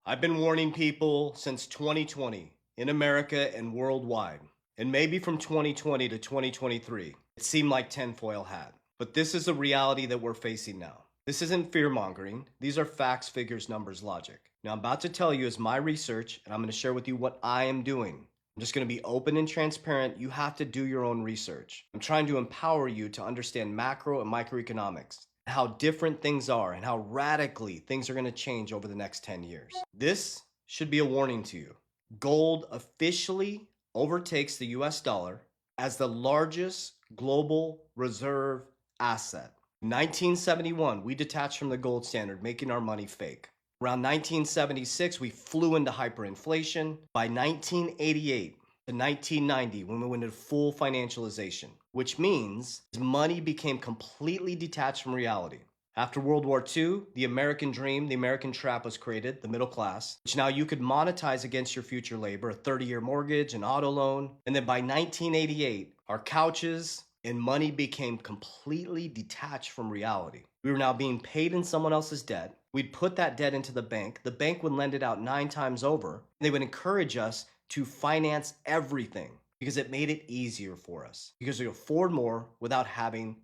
I've been warning people since 2020 in America and worldwide, and maybe from 2020 to 2023. It seemed like tinfoil hat. But this is the reality that we're facing now. This isn't fear mongering. These are facts, figures, numbers, logic. Now, I'm about to tell you is my research, and I'm going to share with you what I am doing. I'm just going to be open and transparent. You have to do your own research. I'm trying to empower you to understand macro and microeconomics, how different things are, and how radically things are going to change over the next 10 years. This should be a warning to you. Gold officially overtakes the US dollar as the largest global reserve asset. 1971, we detached from the gold standard, making our money fake. Around 1976, we flew into hyperinflation. By 1988 to 1990, when we went into full financialization, which means money became completely detached from reality. After World War II, the American dream, the American trap was created, the middle class, which now you could monetize against your future labor, a 30-year mortgage, an auto loan. And then by 1988, our couches and money became completely detached from reality. We were now being paid in someone else's debt. We'd put that debt into the bank. The bank would lend it out 9 times over. They would encourage us to finance everything because it made it easier for us because we could afford more without having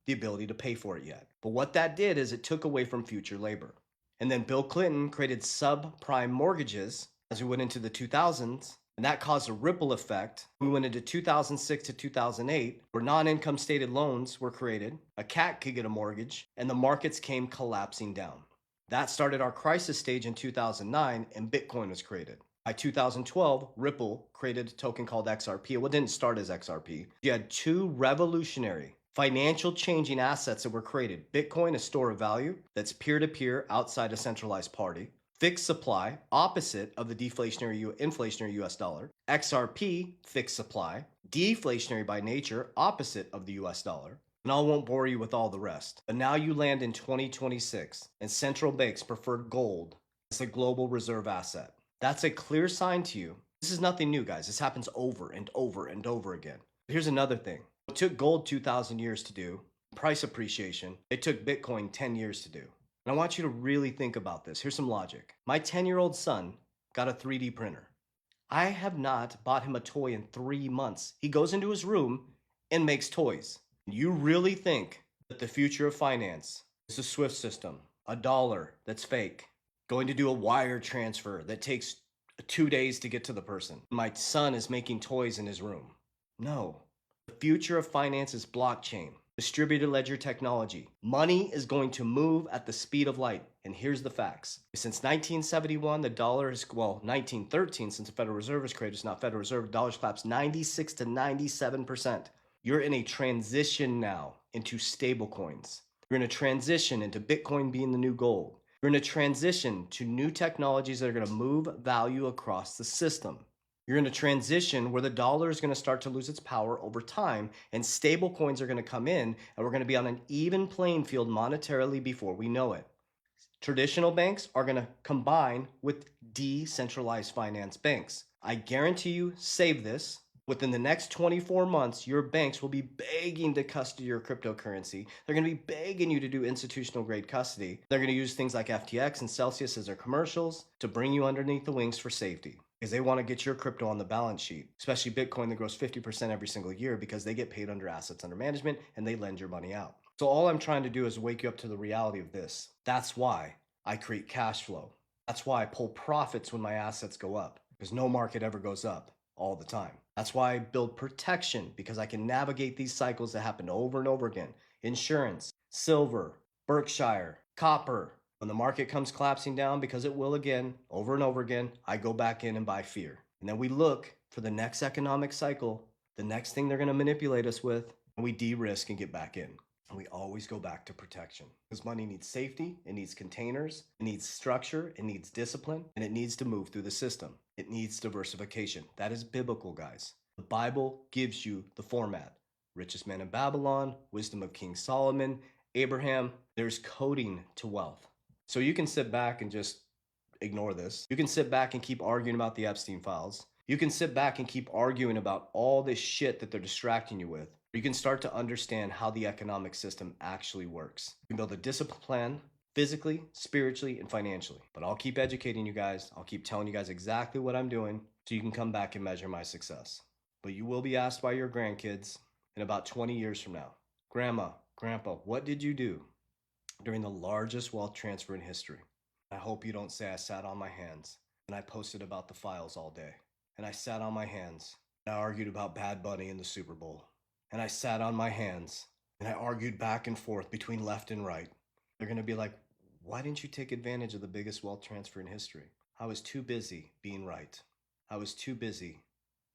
the ability to pay for it yet. But what that did is it took away from future labor. And then Bill Clinton created subprime mortgages as we went into the 2000s, and that caused a ripple effect. We went into 2006 to 2008, where non-income stated loans were created, a cat could get a mortgage, and the markets came collapsing down. That started our crisis stage in 2009, and Bitcoin was created. By 2012, Ripple created a token called XRP. Well, it didn't start as XRP. You had two revolutionary financial changing assets that were created. Bitcoin, a store of value that's peer-to-peer outside a centralized party. Fixed supply, opposite of the inflationary US dollar. XRP, fixed supply, deflationary by nature, opposite of the US dollar. And I won't bore you with all the rest. But now you land in 2026, and central banks prefer gold as a global reserve asset. That's a clear sign to you. This is nothing new, guys. This happens over and over and over again. Here's another thing. It took gold 2,000 years to do, price appreciation. It took Bitcoin 10 years to do. And I want you to really think about this. Here's some logic. My 10-year-old son got a 3D printer. I have not bought him a toy in 3 months. He goes into his room and makes toys. You really think that the future of finance is a SWIFT system, a dollar that's fake, going to do a wire transfer that takes 2 days to get to the person? My son is making toys in his room. No. The future of finance is blockchain, distributed ledger technology. Money is going to move at the speed of light. And here's the facts. Since 1971, the dollar is, 1913, since the Federal Reserve was created, it's not Federal Reserve, the dollar's collapsed 96 to 97%. You're in a transition now into stable coins. You're in a transition into Bitcoin being the new gold. You're in a transition to new technologies that are going to move value across the system. You're in a transition where the dollar is going to start to lose its power over time, and stable coins are going to come in, and we're going to be on an even playing field monetarily before we know it. Traditional banks are going to combine with decentralized finance banks. I guarantee you, save this. Within the next 24 months, your banks will be begging to custody your cryptocurrency. They're going to be begging you to do institutional grade custody. They're going to use things like FTX and Celsius as their commercials to bring you underneath the wings for safety, because they want to get your crypto on the balance sheet, especially Bitcoin that grows 50% every single year because they get paid under assets under management and they lend your money out. So all I'm trying to do is wake you up to the reality of this. That's why I create cash flow. That's why I pull profits when my assets go up, because no market ever goes up all the time. That's why I build protection, because I can navigate these cycles that happen over and over again. Insurance, silver, Berkshire, copper. When the market comes collapsing down, because it will again, over and over again, I go back in and buy fear. And then we look for the next economic cycle, the next thing they're going to manipulate us with, and we de-risk and get back in. And we always go back to protection, because money needs safety, it needs containers, it needs structure, it needs discipline, and it needs to move through the system. It needs diversification. That is biblical, guys. The Bible gives you the format. Richest man in Babylon, wisdom of King Solomon, Abraham. There's coding to wealth. So you can sit back and just ignore this. You can sit back and keep arguing about the Epstein files. You can sit back and keep arguing about all this shit that they're distracting you with. You can start to understand how the economic system actually works. You can build a discipline plan physically, spiritually, and financially. But I'll keep educating you guys. I'll keep telling you guys exactly what I'm doing so you can come back and measure my success. But you will be asked by your grandkids in about 20 years from now, Grandma, Grandpa, what did you do during the largest wealth transfer in history? I hope you don't say I sat on my hands and I posted about the files all day. And I sat on my hands and I argued about Bad Bunny in the Super Bowl. And I sat on my hands and I argued back and forth between left and right. They're going to be like, why didn't you take advantage of the biggest wealth transfer in history? I was too busy being right. I was too busy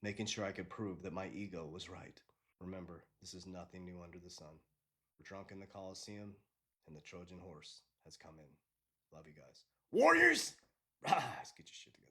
making sure I could prove that my ego was right. Remember, this is nothing new under the sun. We're drunk in the Coliseum, and the Trojan horse has come in. Love you guys. Warriors! Rise, get your shit together.